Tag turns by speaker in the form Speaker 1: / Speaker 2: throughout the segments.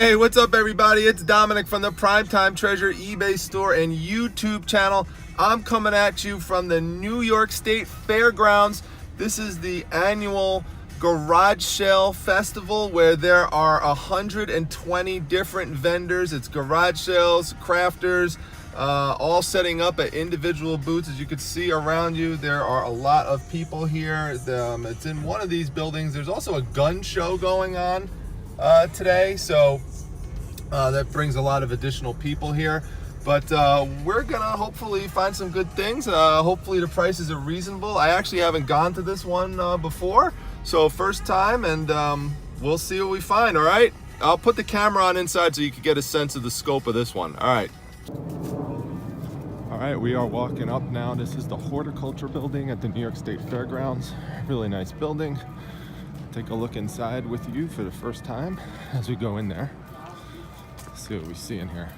Speaker 1: Hey, what's up everybody? It's Dominic from the Primetime Treasure eBay store and YouTube channel. I'm coming at you from the New York State Fairgrounds. This is the annual garage sale festival where there are 120 different vendors. It's garage sales, crafters, all setting up at individual booths. As you can see around you, there are a lot of people here. It's in one of these buildings. There's also a gun show going on today, so that brings a lot of additional people here. But we're gonna hopefully find some good things. Hopefully the prices are reasonable. I actually haven't gone to this one before, so first time, and we'll see what we find. All right, I'll put the camera on inside so you can get a sense of the scope of this one. All right, we are walking up now. This is the Horticultural building at the New York State Fairgrounds. Really nice building. Take a look inside with you for the first time as we go in there. Let's see what we see in here.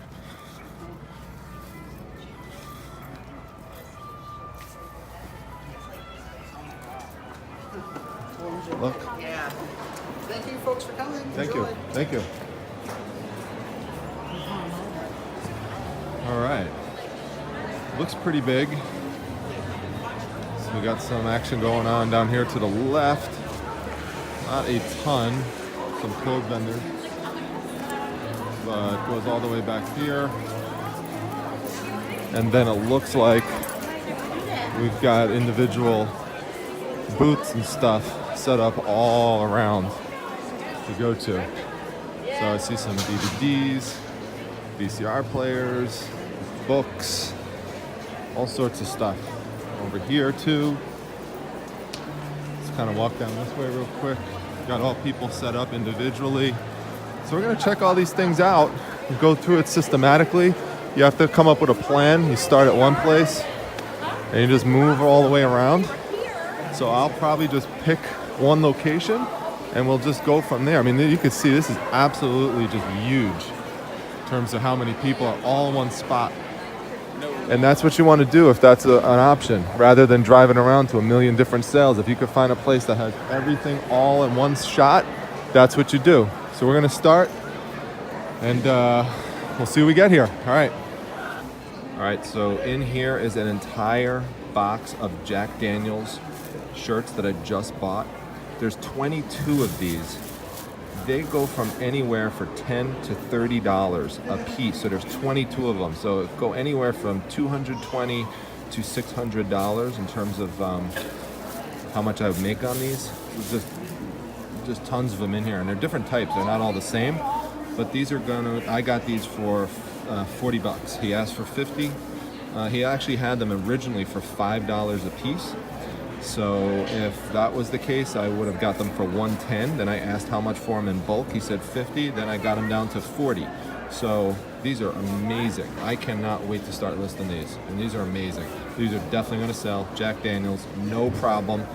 Speaker 1: Look.
Speaker 2: Yeah. Thank you folks for coming.
Speaker 1: Thank you. Thank you. All right. Looks pretty big. So we got some action going on down here to the left. Not a ton. Some clothes vendors. But it goes all the way back here. And then it looks like we've got individual booths and stuff set up all around to go to. So I see some DVDs, VCR players, books, all sorts of stuff. Over here too. Let's kind of walk down this way real quick. Got all people set up individually. So we're gonna check all these things out and go through it systematically. You have to come up with a plan. You start at one place and you just move all the way around. So I'll probably just pick one location and we'll just go from there. I mean, you can see this is absolutely just huge in terms of how many people are all in one spot. And that's what you want to do if that's an option, rather than driving around to a million different sales. If you could find a place that has everything all in one shot, that's what you do. So we're gonna start and we'll see what we get here. All right, so in here is an entire box of Jack Daniel's shirts that I just bought. There's 22 of these. They go from anywhere for $10 to $30 a piece. So there's 22 of them. So it go anywhere from $220 to $600 in terms of how much I would make on these. It's just tons of them in here, and they're different types. They're not all the same, but these are I got these for 40 bucks. He asked for 50. He actually had them originally for $5 a piece. So if that was the case, I would have got them for $110. Then I asked how much for them in bulk. He said 50. Then I got them down to 40. So these are amazing. I cannot wait to start listing these. And these are amazing. These are definitely going to sell. Jack Daniel's, no problem.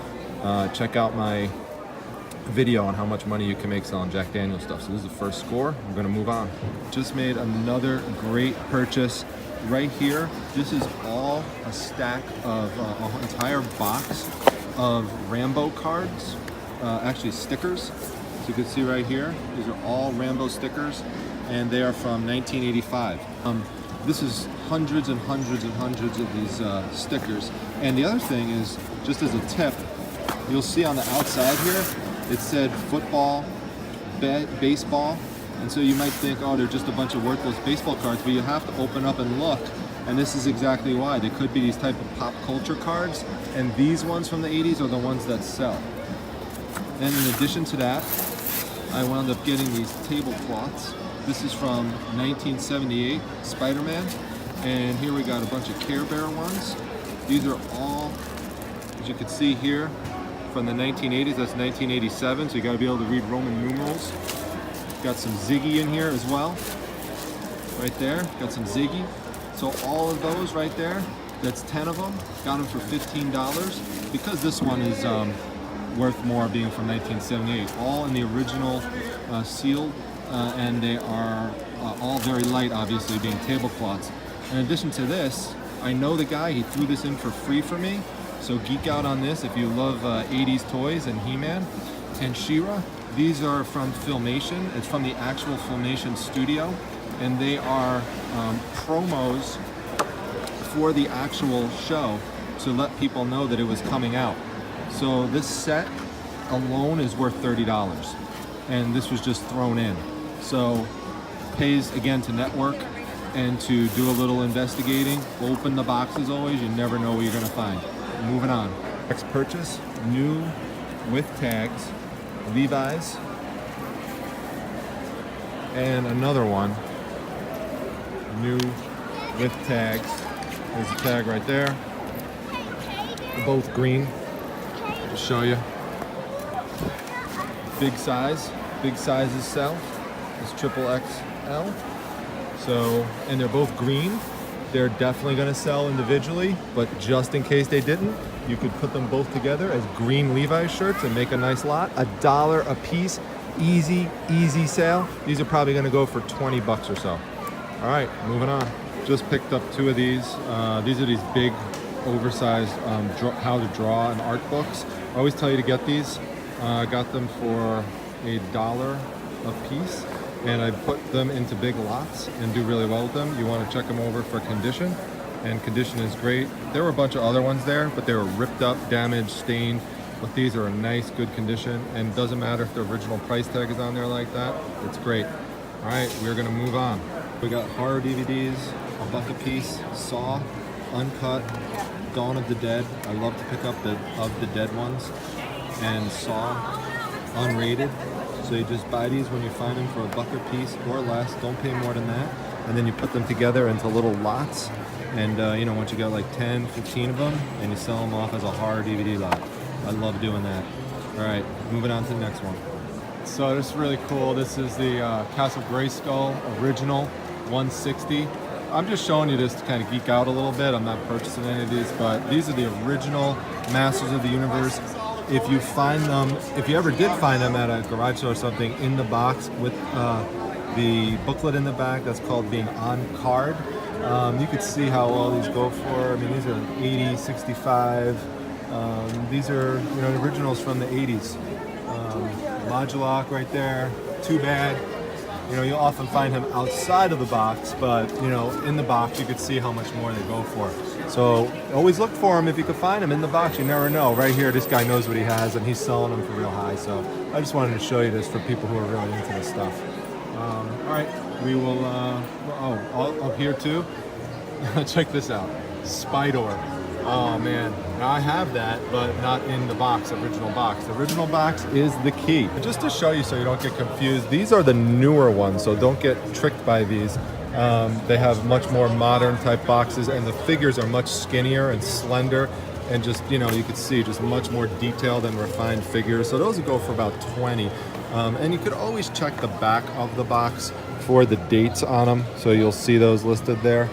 Speaker 1: Check out my video on how much money you can make selling Jack Daniel's stuff. So this is the first score. We're going to move on. Just made another great purchase. Right here, this is all a stack of an entire box of Rambo cards, actually stickers. So you can see right here, these are all Rambo stickers, and they are from 1985. This is hundreds and hundreds and hundreds of these stickers. And the other thing is, just as a tip, you'll see on the outside here, it said football, baseball. And so you might think, oh, they're just a bunch of worthless baseball cards, but you have to open up and look, and this is exactly why. They could be these type of pop culture cards, and these ones from the 80s are the ones that sell. And in addition to that, I wound up getting these tablecloths. This is from 1978, Spider-Man, and here we got a bunch of Care Bear ones. These are all, as you can see here, from the 1980s. That's 1987, so you got to be able to read Roman numerals. Got some Ziggy in here as well, right there. Got some Ziggy. So all of those right there, that's 10 of them. Got them for $15 because this one is worth more, being from 1978. All in the original sealed, and they are all very light, obviously, being tablecloths. In addition to this, I know the guy. He threw this in for free for me. So geek out on this if you love 80s toys and He-Man and She-Ra. These are from Filmation. It's from the actual Filmation studio, and they are promos for the actual show to let people know that it was coming out. So this set alone is worth $30, and this was just thrown in. So pays again to network and to do a little investigating. Open the boxes always, you never know what you're gonna find. Moving on. Next purchase, new with tags, Levi's, and another one, new with tags. There's a tag right there. They're both green. I'll show you. Big sizes sell. It's triple XL. So, and they're both green. They're definitely gonna sell individually, but just in case they didn't, you could put them both together as green Levi's shirts and make a nice lot. $1 a piece, easy sale. These are probably gonna go for 20 bucks or so. All right, moving on. Just picked up 2 of these. These are these big, oversized how to draw and art books. I always tell you to get these. I got them for $1 a piece, and I put them into big lots and do really well with them. You want to check them over for condition, and condition is great. There were a bunch of other ones there, but they were ripped up, damaged, stained. But these are in nice, good condition, and it doesn't matter if the original price tag is on there like that. It's great. All right, we're gonna move on. We got horror DVDs, $1 a piece, Saw, Uncut, Dawn of the Dead. I love to pick up the Of the Dead ones, and Saw, unrated. So you just buy these when you find them for $1 a piece or less. Don't pay more than that. And then you put them together into little lots. And you know, once you got like 10, 15 of them, and you sell them off as a horror DVD lot. I love doing that. All right, moving on to the next one. So this is really cool. This is the Castle Grayskull original 160. I'm just showing you this to kind of geek out a little bit. I'm not purchasing any of these, but these are the original Masters of the Universe. If you find them, if you ever did find them at a garage sale or something, in the box with the booklet in the back, that's called being on card. You could see how well these go for. I mean, these are 80, 65. These are, you know, originals from the 80s. Moduloc right there, Too Bad. You know, you'll often find him outside of the box, but, you know, in the box you could see how much more they go for. So always look for them if you could find them in the box. You never know. Right here, this guy knows what he has, and he's selling them for real high. So I just wanted to show you this for people who are really into this stuff. All right, we will, up here too. Check this out, Spydor. Oh man, now I have that, but not in the box, original box. The original box is the key. Just to show you so you don't get confused, these are the newer ones, so don't get tricked by these. They have much more modern type boxes, and the figures are much skinnier and slender, and just, you know, you can see just much more detailed and refined figures. So those would go for about 20. And you could always check the back of the box for the dates on them, so you'll see those listed there.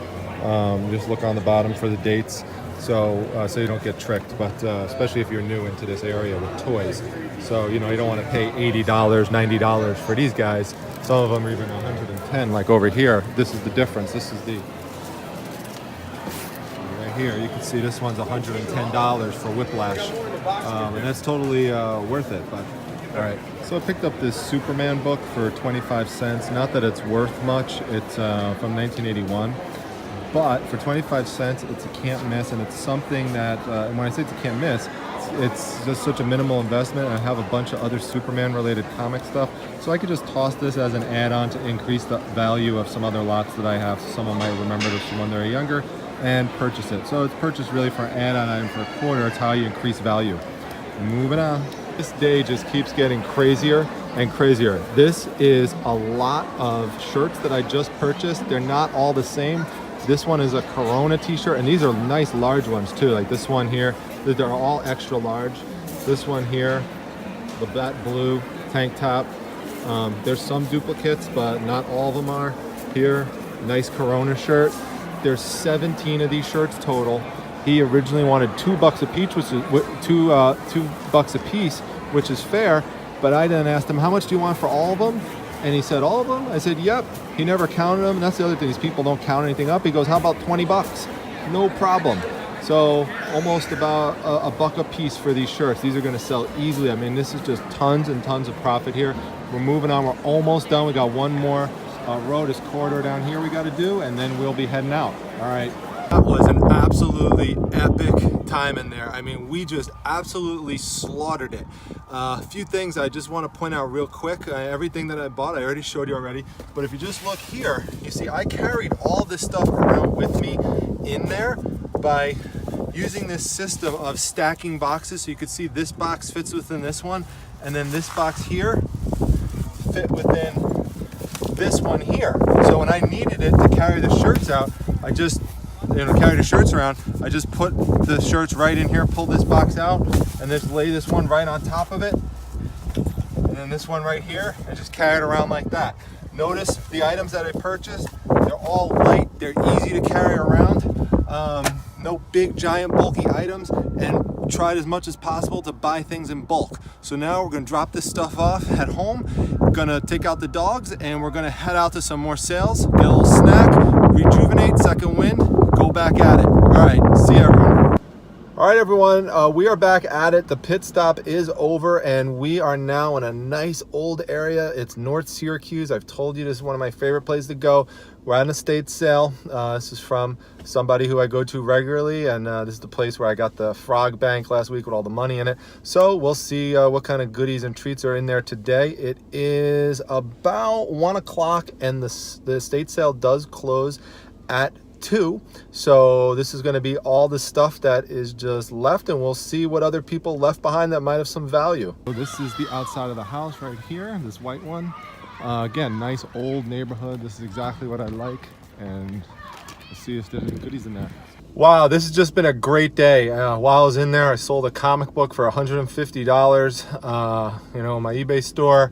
Speaker 1: Just look on the bottom for the dates. So you don't get tricked, but especially if you're new into this area with toys. So, you know, you don't want to pay $80, $90 for these guys. Some of them are even $110, like over here. This is the difference. This is the, right here, you can see this one's $110 for Whiplash. And that's totally worth it, but all right. So I picked up this Superman book for 25 cents. Not that it's worth much. It's from 1981. But for 25 cents, it's a can't miss, and it's something that, and when I say it's a can't miss, it's just such a minimal investment. I have a bunch of other Superman-related comic stuff, so I could just toss this as an add-on to increase the value of some other lots that I have. So someone might remember this when they're younger and purchase it. So it's purchased really for an add-on item for a quarter. It's how you increase value. Moving on. This day just keeps getting crazier and crazier. This is a lot of shirts that I just purchased. They're not all the same. This one is a Corona t-shirt, and these are nice large ones too. Like this one here, they're all extra large. This one here, the that blue tank top. There's some duplicates, but not all of them are. Here, nice Corona shirt. There's 17 of these shirts total. He originally wanted $2 a piece, which is $2 a piece, which is fair. But I then asked him, how much do you want for all of them? And he said, all of them? I said, yep. He never counted them. And that's the other thing, is people don't count anything up. He goes, how about 20 bucks? No problem. So almost about a buck a piece for these shirts. These are going to sell easily. I mean, this is just tons and tons of profit here. We're moving on. We're almost done. We got one more row, this corridor down here we got to do, and then we'll be heading out. All right. That was an absolutely epic time in there. I mean, we just absolutely slaughtered it. A few things I just want to point out real quick. Everything that I bought, I already showed you already. But if you just look here, you see I carried all this stuff around with me in there by using this system of stacking boxes. So you can see this box fits within this one, and then this box here fit within this one here. So when I needed it to carry the shirts out, I just carry the shirts around, I just put the shirts right in here, pull this box out, and just lay this one right on top of it, and then this one right here, and just carry it around like that. Notice the items that I purchased, they're all light, they're easy to carry around, no big giant bulky items, and tried as much as possible to buy things in bulk. So now we're gonna drop this stuff off at home, we're gonna take out the dogs, and we're gonna head out to some more sales, get a little snack, rejuvenate, second wind, go back at it. All right, see you everyone. All right, everyone, we are back at it. The pit stop is over, and we are now in a nice old area. It's North Syracuse. I've told you this is one of my favorite places to go. We're at an estate sale. This is from somebody who I go to regularly, and this is the place where I got the frog bank last week with all the money in it. So we'll see what kind of goodies and treats are in there today. It is about 1 o'clock, and the estate sale does close at 2. So this is going to be all the stuff that is just left, and we'll see what other people left behind that might have some value. So this is the outside of the house right here, this white one. Again, nice old neighborhood. This is exactly what I like, and we'll see if there's any goodies in there. Wow, this has just been a great day. While I was in there, I sold a comic book for $150, my eBay store.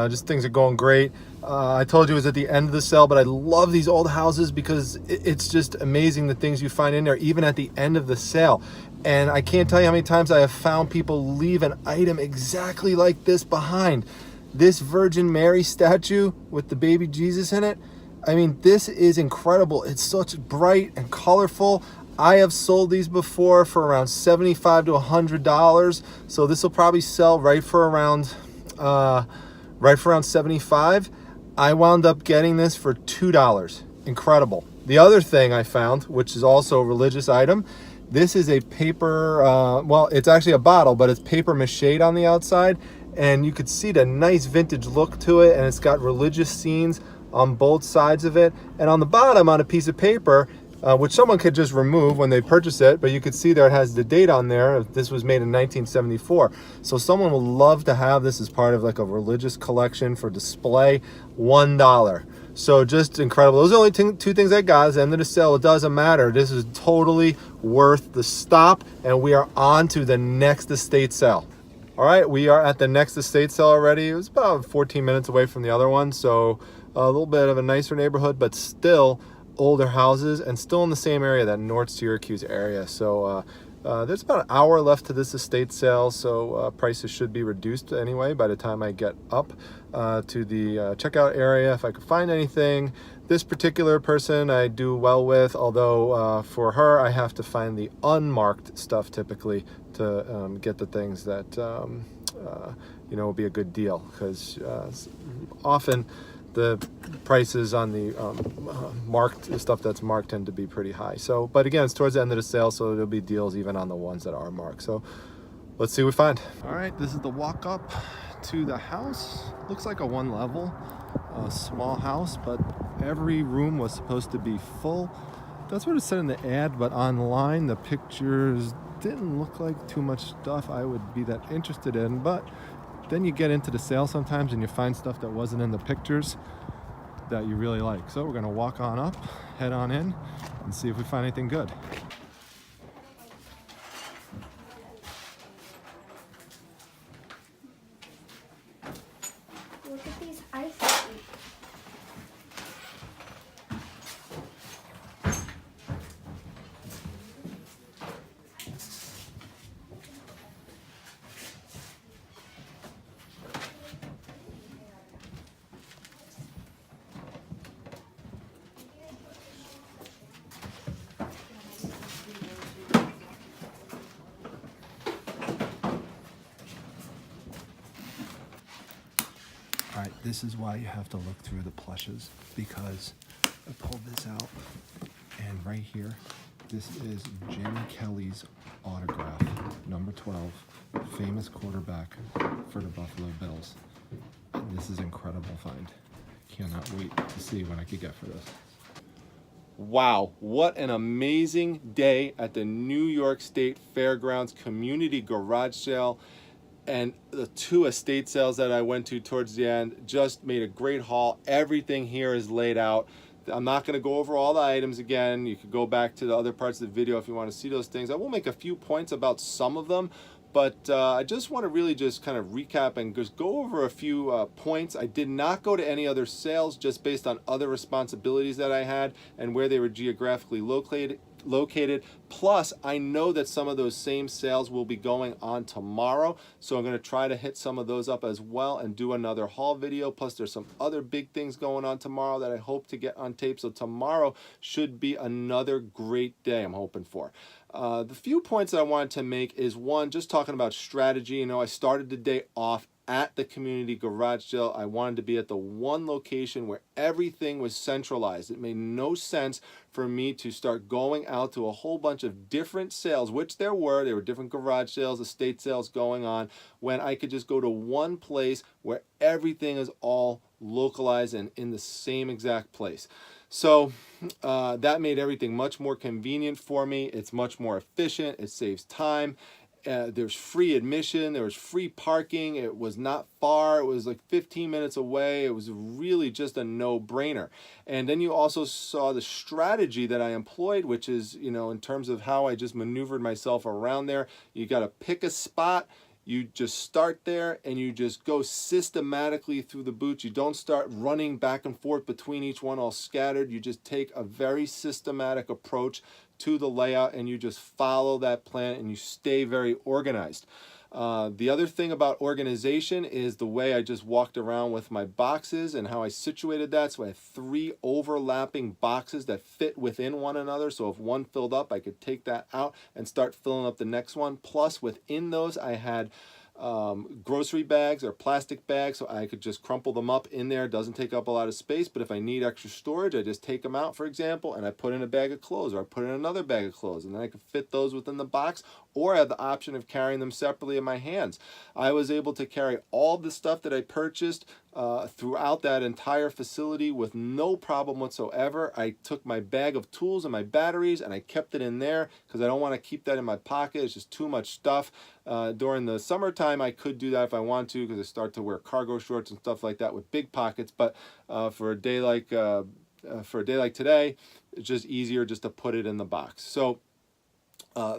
Speaker 1: Just things are going great. I told you it was at the end of the sale, but I love these old houses because it's just amazing the things you find in there, even at the end of the sale. And I can't tell you how many times I have found people leave an item exactly like this behind. This Virgin Mary statue with the baby Jesus in it. I mean, this is incredible. It's such bright and colorful. I have sold these before for around $75 to $100. So this will probably sell right for around 75. I wound up getting this for $2. Incredible. The other thing I found, which is also a religious item, this is a paper, well, it's actually a bottle, but it's paper mache on the outside. And you could see the nice vintage look to it, and it's got religious scenes on both sides of it. And on the bottom, on a piece of paper, which someone could just remove when they purchase it, but you could see there it has the date on there. This was made in 1974. So someone will love to have this as part of like a religious collection for display. $1. So just incredible. Those are the only two things I got. At the end of the sale, it doesn't matter. This is totally worth the stop, and we are on to the next estate sale. All right, we are at the next estate sale already. It was about 14 minutes away from the other one, so a little bit of a nicer neighborhood, but still older houses, and still in the same area, that North Syracuse area. So there's about an hour left to this estate sale, so prices should be reduced anyway by the time I get up to the checkout area, if I could find anything. This particular person I do well with, although for her I have to find the unmarked stuff typically to get the things that will be a good deal, because often the prices on the marked stuff that's marked tend to be pretty high. So, but again, it's towards the end of the sale, so there'll be deals even on the ones that are marked. So let's see what we find. All right, this is the walk up to the house. Looks like a one level, small house, but every room was supposed to be full. That's what it said in the ad, but online the pictures didn't look like too much stuff I would be that interested in. But then you get into the sale sometimes and you find stuff that wasn't in the pictures that you really like. So we're gonna walk on up, head on in, and see if we find anything good.
Speaker 3: Look at these ice cream.
Speaker 1: this is why you have to look through the plushes, because I pulled this out, and right here, this is Jim Kelly's autograph, number 12, famous quarterback for the Buffalo Bills. This is incredible find. Cannot wait to see what I could get for this. Wow, what an amazing day at the New York State Fairgrounds Community Garage Sale. And the 2 estate sales that I went to towards the end just made a great haul. Everything here is laid out. I'm not going to go over all the items again. You could go back to the other parts of the video if you want to see those things. I will make a few points about some of them, but I just want to really just kind of recap and just go over a few points. I did not go to any other sales just based on other responsibilities that I had and where they were geographically located. Plus, I know that some of those same sales will be going on tomorrow, so I'm going to try to hit some of those up as well and do another haul video. Plus, there's some other big things going on tomorrow that I hope to get on tape, so tomorrow should be another great day I'm hoping for. The few points that I wanted to make is, one, just talking about strategy. You know, I started the day off at the community garage sale. I wanted to be at the one location where everything was centralized. It made no sense for me to start going out to a whole bunch of different sales, which there were different garage sales, estate sales going on, when I could just go to one place where everything is all localized and in the same exact place. So that made everything much more convenient for me. It's much more efficient. It saves time. There's free admission, there was free parking, it was not far, it was like 15 minutes away, it was really just a no-brainer. And then you also saw the strategy that I employed, which is, you know, in terms of how I just maneuvered myself around there. You got to pick a spot, you just start there, and you just go systematically through the boots. You don't start running back and forth between each one all scattered. You just take a very systematic approach to the layout, and you just follow that plan, and you stay very organized. The other thing about organization is the way I just walked around with my boxes and how I situated that. So I have 3 overlapping boxes that fit within one another. So if one filled up, I could take that out and start filling up the next one. Plus, within those, I had grocery bags or plastic bags, so I could just crumple them up in there. It doesn't take up a lot of space, but if I need extra storage, I just take them out, for example, and I put in a bag of clothes, or I put in another bag of clothes, and then I can fit those within the box, or I have the option of carrying them separately in my hands. I was able to carry all the stuff that I purchased throughout that entire facility with no problem whatsoever. I took my bag of tools and my batteries and I kept it in there because I don't want to keep that in my pocket. It's just too much stuff. During the summertime, I could do that if I want to, because I start to wear cargo shorts and stuff like that with big pockets. But for a day like today, it's just easier just to put it in the box. So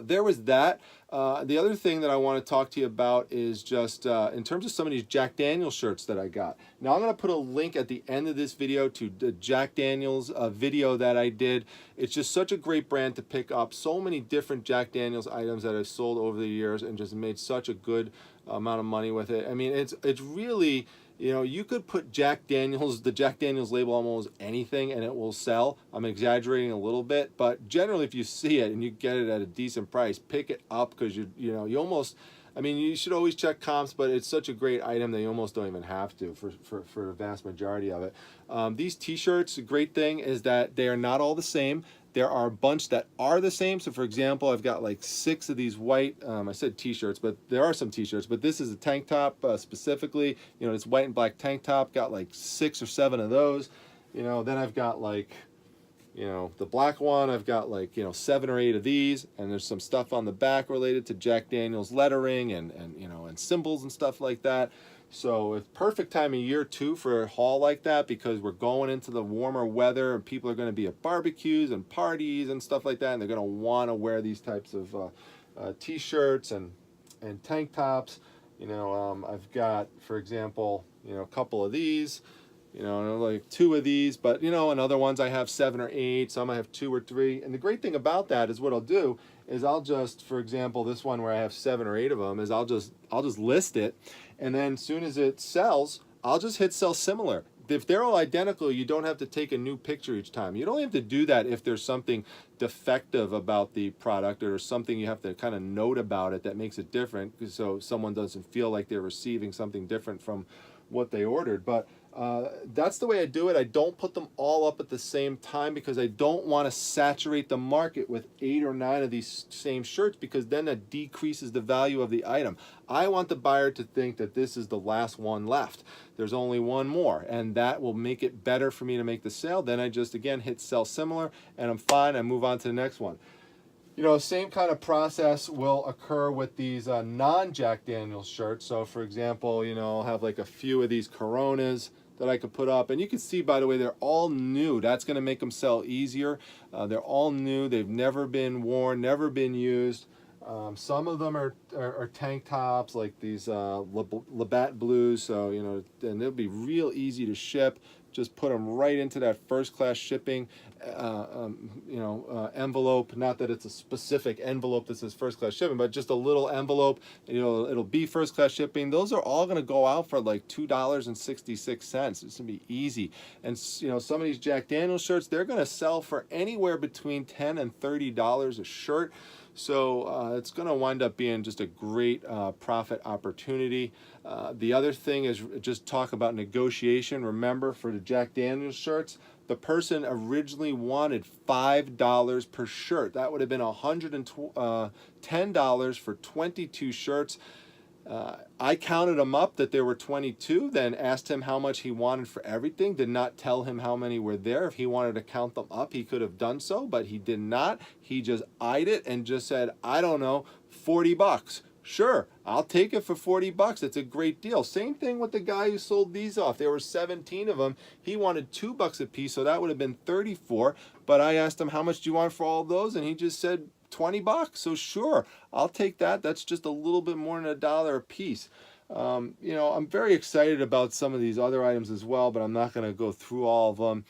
Speaker 1: there was that. The other thing that I want to talk to you about is just in terms of some of these Jack Daniel's shirts that I got. Now I'm going to put a link at the end of this video to the Jack Daniel's video that I did. It's just such a great brand to pick up. So many different Jack Daniel's items that I've sold over the years and just made such a good amount of money with it. I mean, it's really, you know, you could put the Jack Daniel's label on almost anything and it will sell. I'm exaggerating a little bit, but generally if you see it and you get it at a decent price, pick it up, because you almost, I mean, you should always check comps, but it's such a great item that you almost don't even have to for the vast majority of it. These t-shirts, the great thing is that they are not all the same. There are a bunch that are the same. So for example, I've got like 6 of these white, I said t-shirts, but there are some t-shirts, but this is a tank top specifically. You know, it's white and black tank top, got like 6 or 7 of those. You know, then I've got like, you know, the black one, I've got like, you know, 7 or 8 of these, and there's some stuff on the back related to Jack Daniel's lettering and you know, and symbols and stuff like that. So it's perfect time of year too for a haul like that, because we're going into the warmer weather and people are going to be at barbecues and parties and stuff like that, and they're going to want to wear these types of t-shirts and tank tops. You know, I've got, for example, you know, a couple of these, you know, like 2 of these, but you know, and other ones I have 7 or 8, some I have 2 or 3. And the great thing about that is what I'll do is I'll just, for example, this one where I have 7 or 8 of them, is I'll just list it, and then as soon as it sells, I'll just hit sell similar. If they're all identical, you don't have to take a new picture each time. You don't have to do that if there's something defective about the product or something you have to kind of note about it that makes it different, so someone doesn't feel like they're receiving something different from what they ordered. But That's the way I do it. I don't put them all up at the same time because I don't want to saturate the market with 8 or 9 of these same shirts, because then that decreases the value of the item. I want the buyer to think that this is the last one left. There's only one more, and that will make it better for me to make the sale. Then I just, again, hit sell similar, and I'm fine. I move on to the next one. You know, same kind of process will occur with these non-Jack Daniel's shirts. So, for example, you know, I'll have like a few of these Coronas that I could put up, and you can see, by the way, they're all new. That's going to make them sell easier. They're all new. They've never been worn, never been used. Some of them are tank tops, like these Labatt Blues. So, you know, and they'll be real easy to ship. Just put them right into that first class shipping envelope. Not that it's a specific envelope that says first class shipping, but just a little envelope. You know, it'll be first class shipping. Those are all going to go out for like $2.66. It's going to be easy. And you know, some of these Jack Daniel's shirts, they're going to sell for anywhere between $10 and $30 a shirt. So it's going to wind up being just a great profit opportunity. The other thing is just talk about negotiation. Remember, for the Jack Daniel's shirts, the person originally wanted $5 per shirt. That would have been $110 for 22 shirts. I counted them up that there were 22, then asked him how much he wanted for everything. Did not tell him how many were there. If he wanted to count them up, he could have done so, but he did not. He just eyed it and just said, I don't know, 40 bucks. Sure, I'll take it for 40 bucks. It's a great deal. Same thing with the guy who sold these off. There were 17 of them. He wanted $2 a piece, so that would have been 34. But I asked him, how much do you want for all of those? And he just said 20 bucks. So sure, I'll take that. That's just a little bit more than $1 a piece. You know, I'm very excited about some of these other items as well, but I'm not going to go through all of them.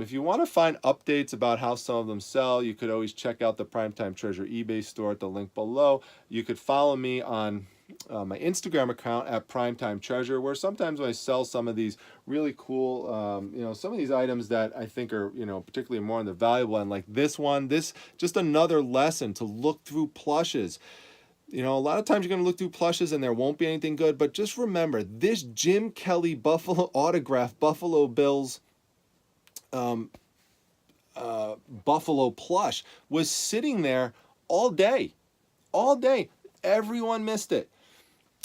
Speaker 1: If you want to find updates about how some of them sell, you could always check out the Primetime Treasure eBay store at the link below. You could follow me on my Instagram account at Primetime Treasure, where sometimes when I sell some of these really cool, you know, some of these items that I think are, you know, particularly more on the valuable end, like this one, this just another lesson to look through plushes. You know, a lot of times you're going to look through plushes and there won't be anything good, but just remember, this Jim Kelly Buffalo autograph Buffalo Bills Buffalo plush was sitting there all day. All day. Everyone missed it.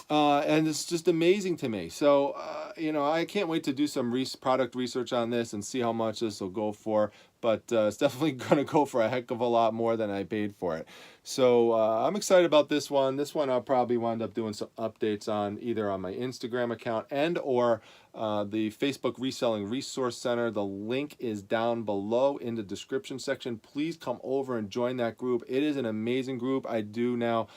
Speaker 1: And it's just amazing to me. So, you know, I can't wait to do some product research on this and see how much this will go for. But it's definitely going to go for a heck of a lot more than I paid for it. So I'm excited about this one. This one I'll probably wind up doing some updates on, either on my Instagram account and or the Facebook Reselling Resource Center. The link is down below in the description section. Please come over and join that group. It is an amazing group. I do now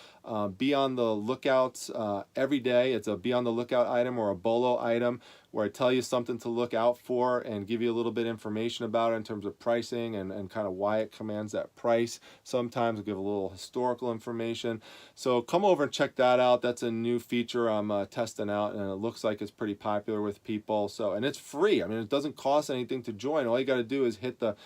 Speaker 1: be on the lookout every day. It's a be on the lookout item or a BOLO item, where I tell you something to look out for and give you a little bit of information about it in terms of pricing and kind of why it commands that price. Sometimes I'll give a little historical information. So come over and check that out. That's a new feature I'm testing out, and it looks like it's pretty popular with people. So, and it's free. I mean, it doesn't cost anything to join. All you got to do is hit the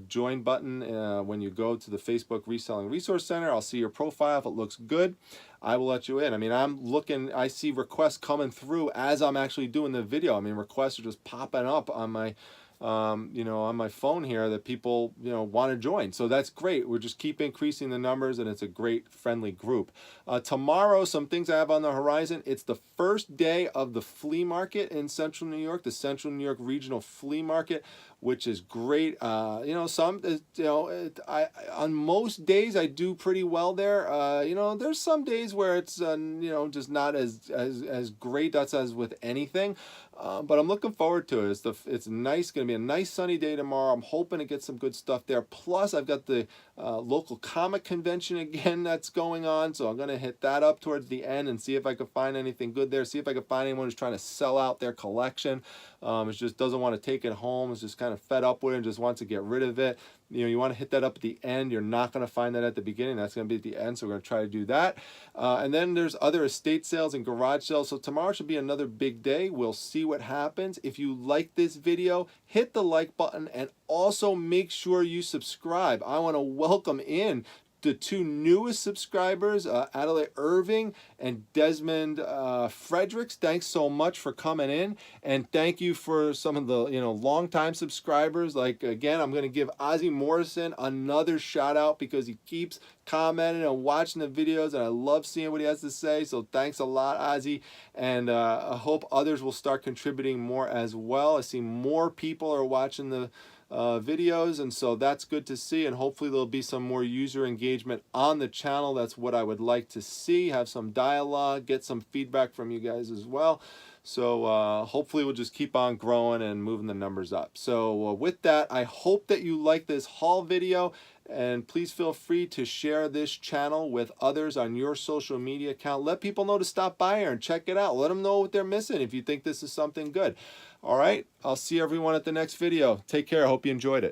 Speaker 1: join button when you go to the Facebook Reselling Resource Center. I'll see your profile. If it looks good, I will let you in. I mean, I'm looking, I see requests coming through as I'm actually doing the video. I mean, requests are just popping up on my, you know, on my phone here that people, you know, want to join. So that's great. We're just keep increasing the numbers, and it's a great friendly group. Tomorrow, some things I have on the horizon. It's the first day of the flea market in Central New York, the Central New York Regional Flea Market, which is great. You know, on most days I do pretty well there. You know, there's some days where it's, you know, just not as great. That's as with anything. But I'm looking forward to it. It's nice. Going to be a nice sunny day tomorrow. I'm hoping to get some good stuff there. Plus, I've got the local comic convention again that's going on. So I'm going to hit that up towards the end and see if I can find anything good there. See if I can find anyone who's trying to sell out their collection. It just doesn't want to take it home. It's just kind of fed up with it and just wants to get rid of it. You know, you want to hit that up at the end. You're not going to find that at the beginning. That's going to be at the end. So we're going to try to do that. And then there's other estate sales and garage sales. So tomorrow should be another big day. We'll see what happens. If you like this video, hit the like button and also make sure you subscribe. I want to welcome in the two newest subscribers, Adelaide Irving and Desmond Fredericks. Thanks so much for coming in, and thank you for some of the longtime subscribers. Like, again, I'm going to give Ozzy Morrison another shout out because he keeps commenting and watching the videos, and I love seeing what he has to say. So thanks a lot, Ozzy, and I hope others will start contributing more as well. I see more people are watching the videos, and so that's good to see, and hopefully there'll be some more user engagement on the channel. That's what I would like to see, have some dialogue, get some feedback from you guys as well. So hopefully we'll just keep on growing and moving the numbers up. So with that, I hope that you like this haul video, and please feel free to share this channel with others on your social media account. Let people know to stop by here and check it out. Let them know what they're missing if you think this is something good. All right, I'll see everyone at the next video. Take care. I hope you enjoyed it.